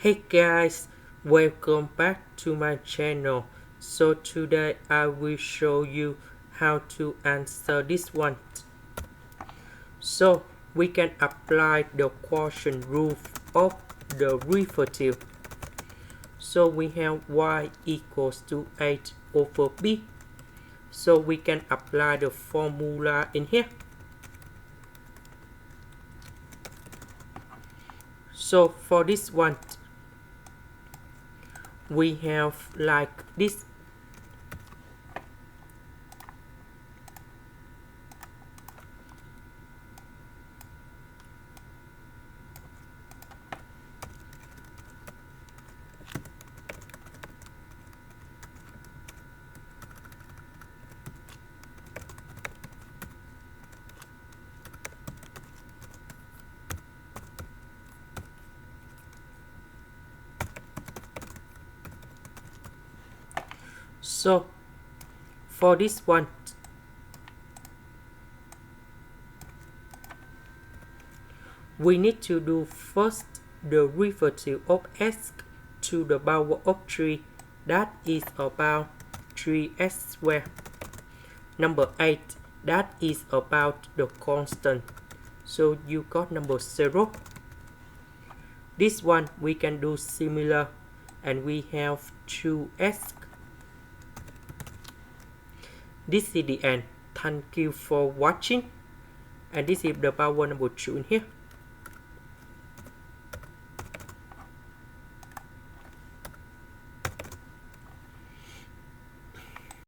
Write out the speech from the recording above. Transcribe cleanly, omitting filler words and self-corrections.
Hey guys, welcome back to my channel. So today I will show you how to answer this one. So we can apply the quotient rule of the derivative. So we have y equals to 8 over b. So we can apply the formula in here. So for this one, we have like this. So for this one, we need to do first the derivative of x to the power of 3, that is about 3x squared. Number 8, that is about the constant. So you got number 0. This one we can do similar, and we have 2x. This is the end. Thank you for watching, and this is the power number 2 in here.